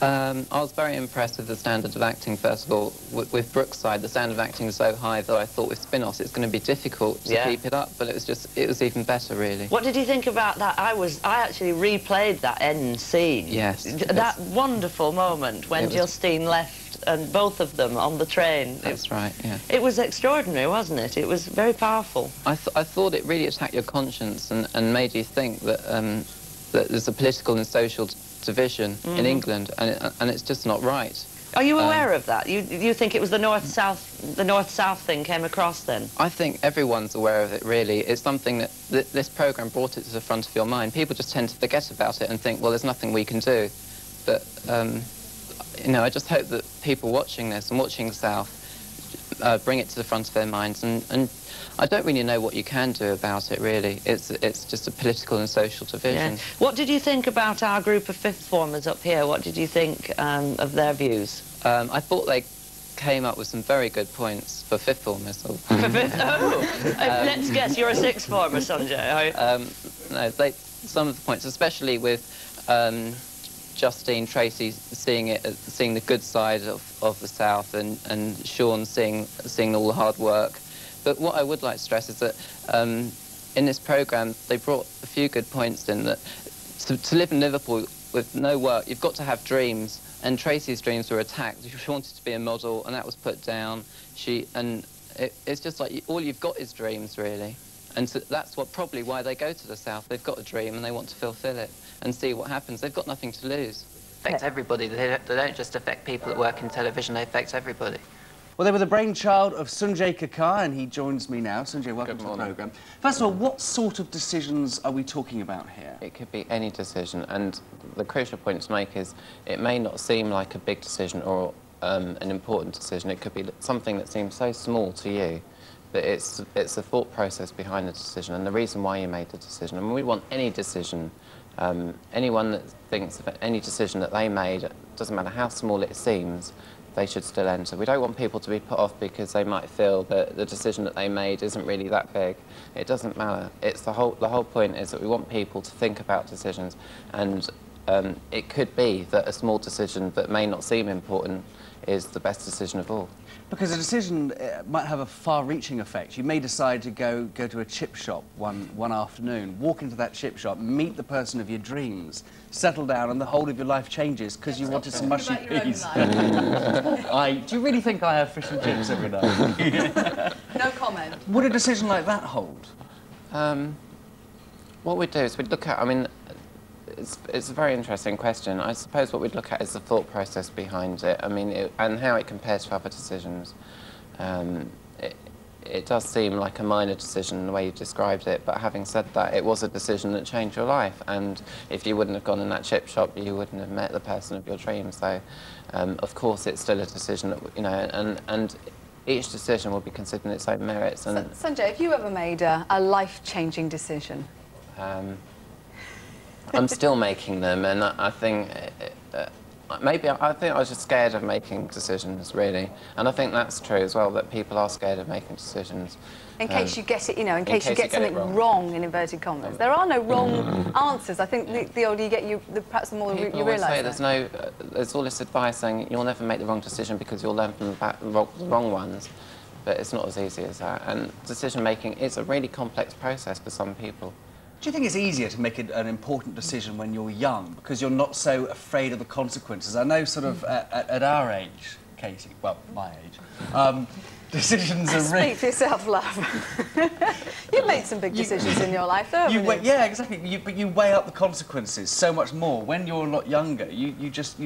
I was very impressed with the standard of acting, first of all. With Brookside, the standard of acting was so high that I thought with spin-offs it's going to be difficult to keep it up, but it was even better, really. What did you think about that? I actually replayed that end scene. Yes. That wonderful moment when Justine left and both of them on the train. That's right, yeah. It was extraordinary, wasn't it? It was very powerful. I thought it really attacked your conscience and made you think that, that there's a political and social division in England, and it's just not right. Are you aware of that? You think it was the north-south thing came across then? I think everyone's aware of it, really. It's something that this programme brought it to the front of your mind. People just tend to forget about it and think, well, there's nothing we can do. But, you know, I just hope that people watching this and watching South bring it to the front of their minds, and I don't really know what you can do about it, really. It's just a political and social division. Yeah. What did you think about our group of fifth formers up here? What did you think of their views? I thought they came up with some very good points for fifth formers. Let's guess, you're a sixth former, Sunjay. No, some of the points, especially with Justine, Tracy seeing the good side of the South, and Sean seeing all the hard work. But what I would like to stress is that in this programme they brought a few good points in, that to live in Liverpool with no work, you've got to have dreams, and Tracy's dreams were attacked. She wanted to be a model, and that was put down. It's just like all you've got is dreams, really. And so that's probably why they go to the South. They've got a dream and they want to fulfil it and see what happens. They've got nothing to lose. They affect everybody. They don't just affect people that work in television, they affect everybody. Well, they were the brainchild of Sunjay Kakar, and he joins me now. Sunjay, welcome to the programme. First of all, what sort of decisions are we talking about here? It could be any decision, and the crucial point to make is it may not seem like a big decision or an important decision. It could be something that seems so small to you that it's the thought process behind the decision and the reason why you made the decision. And we want any decision, anyone that thinks of any decision that they made, it doesn't matter how small it seems, they should still enter. We don't want people to be put off because they might feel that the decision that they made isn't really that big. It doesn't matter. It's the whole point is that we want people to think about decisions, and it could be that a small decision that may not seem important is the best decision of all. Because a decision might have a far-reaching effect. You may decide to go to a chip shop one afternoon, walk into that chip shop, meet the person of your dreams, settle down, and the whole of your life changes because you wanted some mushy peas. Do you really think I have fish and chips every night? No comment. Would a decision like that hold? What we'd do is we'd look at, I mean, it's a very interesting question. I suppose what we'd look at is the thought process behind it. I mean, and how it compares to other decisions. It does seem like a minor decision the way you described it, but having said that, it was a decision that changed your life. And if you wouldn't have gone in that chip shop, you wouldn't have met the person of your dreams. So, of course, it's still a decision that, you know, and each decision will be considered in its own merits. And Sunjay, have you ever made a life-changing decision? I'm still making them, and I think maybe I think I was just scared of making decisions, really, and I think that's true as well, that people are scared of making decisions. In case you get it, you know, in case you get something wrong, in inverted commas. There are no wrong answers. I think the older you get, perhaps the more you realise that. There's all this advice saying you'll never make the wrong decision because you'll learn from the wrong ones, but it's not as easy as that. And decision making is a really complex process for some people. Do you think it's easier to make an important decision when you're young because you're not so afraid of the consequences? I know sort of at our age, Katie, well, my age, decisions are really... Speak for yourself, love. You've made some big decisions in your life, though, haven't you? Yeah, exactly. But you weigh up the consequences so much more. When you're a lot younger, you just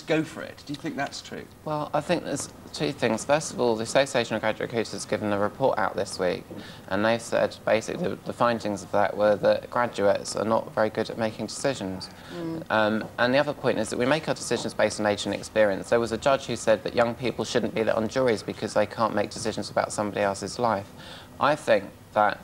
go for it. Do you think that's true? Well, I think there's two things. First of all, the Association of Graduate Recruiters has given a report out this week, and they've said basically the findings of that were that graduates are not very good at making decisions. And the other point is that we make our decisions based on age and experience. There was a judge who said that young people shouldn't be on juries because they can't make decisions about somebody else's life. I think that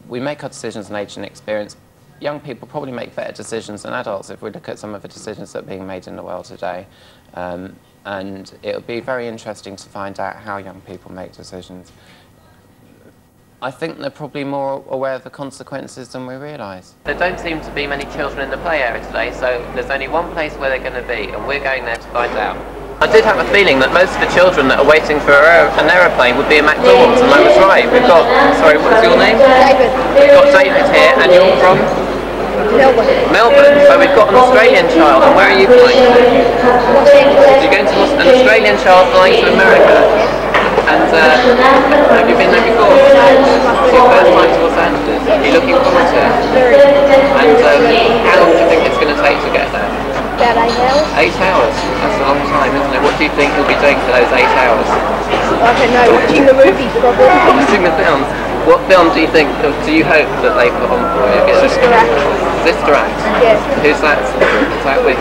we make our decisions on age and experience. Young people probably make better decisions than adults if we look at some of the decisions that are being made in the world today. And it'll be very interesting to find out how young people make decisions. I think they're probably more aware of the consequences than we realise. There don't seem to be many children in the play area today, so there's only one place where they're going to be, and we're going there to find out. I did have a feeling that most of the children that are waiting for an aeroplane would be in McDonald's, and I was right. We've got, sorry, what's your name? David. We've got David here, and you're from? Melbourne. Melbourne. So we've got an Australian child, and where are you flying to? Los Angeles. You're going to an Australian child flying to America. And have you been there before? It's your first time to Los Angeles. Are you looking forward to it? And how long do you think it's going to take to get there? About 8 hours. 8 hours? That's a long time, isn't it? What do you think you'll be doing for those 8 hours? I don't know, watching the movies probably. Watching the films. What film do you hope that they put on for you? Sister Act. Sister Act? Yes. Who's that? Is that with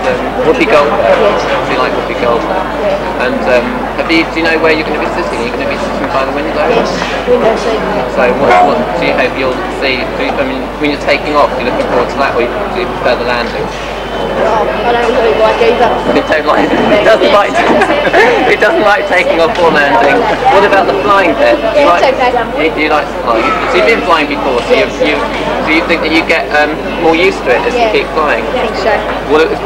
Whoopi Goldberg? Yes. Do you like Whoopi Goldberg? Yeah. And do you know where you're going to be sitting? Are you going to be sitting by the window? Yes, window seat. So what do you hope you'll see? I mean, when you're taking off, you're looking forward to that, or do you prefer the landing? Oh, I don't really like either. He doesn't like taking off or landing. What about the flying bit? Do you like flying? So you've been flying before, so do you think that you get more used to it as you keep flying? I think so.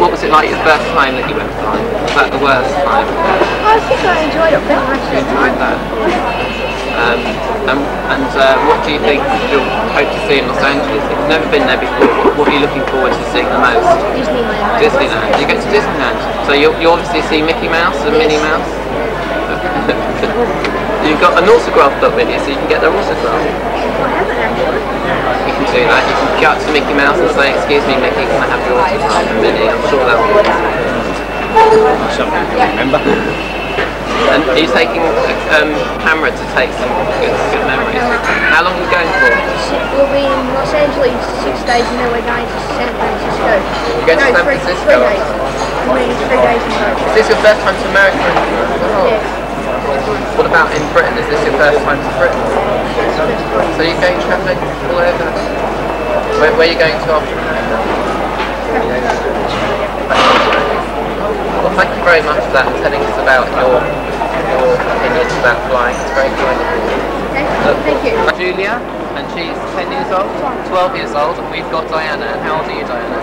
What was it like your first time that you went flying? Was that the worst time? I think I enjoyed it very much. You enjoyed that? What do you think you'll hope to see in Los Angeles? If you've never been there before, what are you looking forward to seeing the most? Disneyland. Disneyland. You go to Disneyland. So you obviously see Mickey Mouse and Minnie Mouse. You've got an autograph book with you, so you can get their autograph. You can do that. You can go up to Mickey Mouse and say, "Excuse me, Mickey, can I have your autograph?" And Minnie, I'm sure that'll be Something to remember. And are you taking a camera to take some good memories? How long are you going for? We'll be in Los Angeles 6 days and then we're going to San Francisco. You're going to San Francisco? 3 days. We're in 3 days in total. Is this your first time to America? Yeah. What about in Britain? Is this your first time to Britain? So you're going travelling all over? Where are you going to after America? Well, thank you very much for that and telling us about your opinions about flying. It's very kind of you. Thank you. Julia, and she's 10 years old, 12 years old, and we've got Diana. And how old are you, Diana?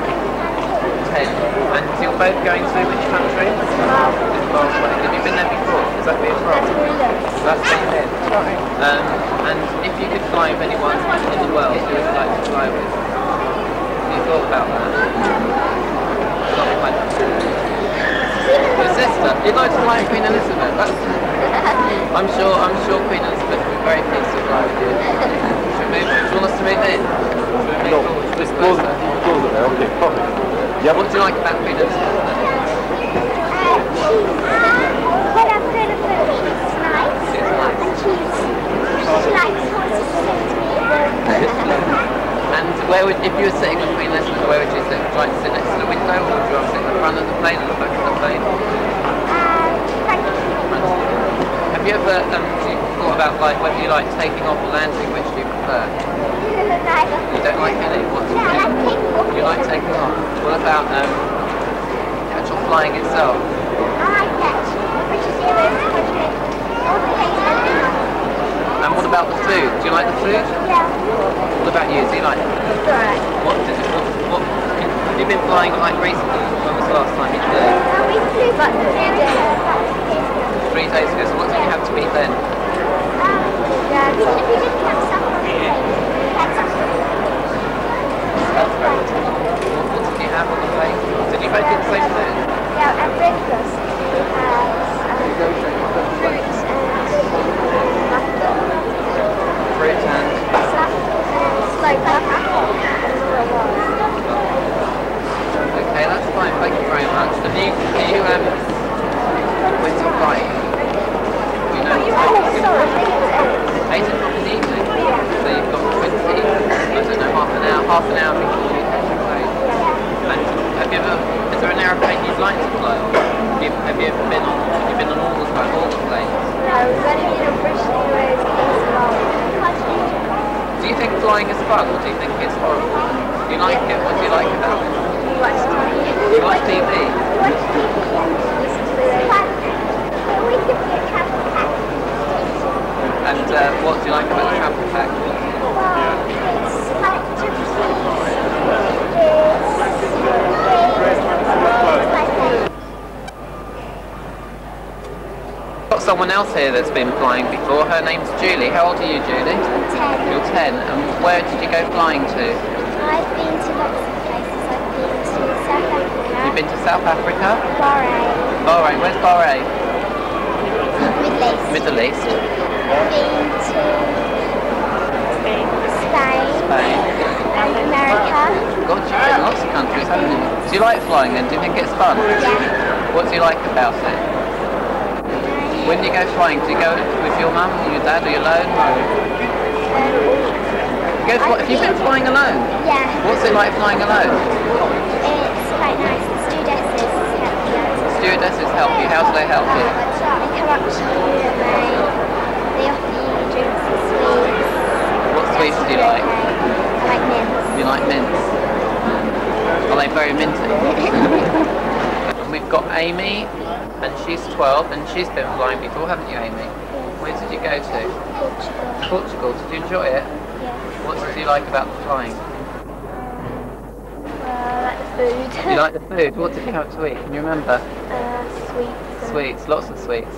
10. And you're both going to which country? Zimbabwe. Have you been there before? Is that where you're from? That's Sweden. And if you could fly with anyone in the world, who would you like to fly with? Have you thought about that? Not quite. Your sister? You'd like to fly with Queen Elizabeth? I'm sure Queen Elizabeth would be very pleased to fly with you. Should we move? Do you want us to move in? No, let's close it there. Okay, perfect. Yeah. What do you like about Queen Elizabeth? And if you were sitting with Queen Elizabeth, where would you sit? Would you like to sit next to the window, or would you want to sit in the front of the plane or the back of the plane? Have you ever thought about whether you like taking off or landing? Which do you prefer? You don't like any? What do you do? You like taking off? What about actual flying itself? And what about the food? Do you like the food? What about you? Do you like it? Have you been flying recently? When was the last time you did? 3 days ago. So what did you have to eat then? That's great. What did you have on the plane? Did you both eat the same food? Yeah, at breakfast we had fruits Fruit and like okay, that's fine. Thank you very much. Have you when's your flight? Do you know what time? 8 o'clock in the evening. So you've got 20. I don't know, half an hour before you catch your plane. And is there an aeroplane you'd like to fly on? Have you been on all the planes? No, we've only been on British Airways Do you think flying is fun, or do you think it's horrible? Do you like it? What do you like about it? We watch TV. You watch TV? We watch TV. Listen to the radio. We could be a travel pack. And what do you like about the travel pack? got someone else here that's been flying before. Her name's Julie. How old are you, Julie? 10. You're 10. And where did you go flying to? I've been to lots of places. I've been to South Africa. You've been to South Africa? Bahrain. Bahrain. Where's Bahrain? Middle East. Middle East. Been to Spain. Spain. And America. God, you've been lots of countries, haven't you? Do you like flying then? Do you think it's fun? Yeah. What do you like about it? When you go flying, do you go with your mum or your dad or you alone? Have you been flying alone? Yeah. What's it like flying alone? It's quite nice. The stewardesses help you. Stewardesses help you. How do they help you? They come up to you and they offer you drinks and sweets. What sweets do you like? I like mints. You like mints? Are they very minty? And we've got Amy, and she's 12, and she's been flying before, haven't you, Amy? Where did you go to? Portugal. Portugal. Did you enjoy it? Yeah. What did you like about the flying? I like the food. You like the food? What did you have to eat? Can you remember? Sweets. Sweets, lots of sweets.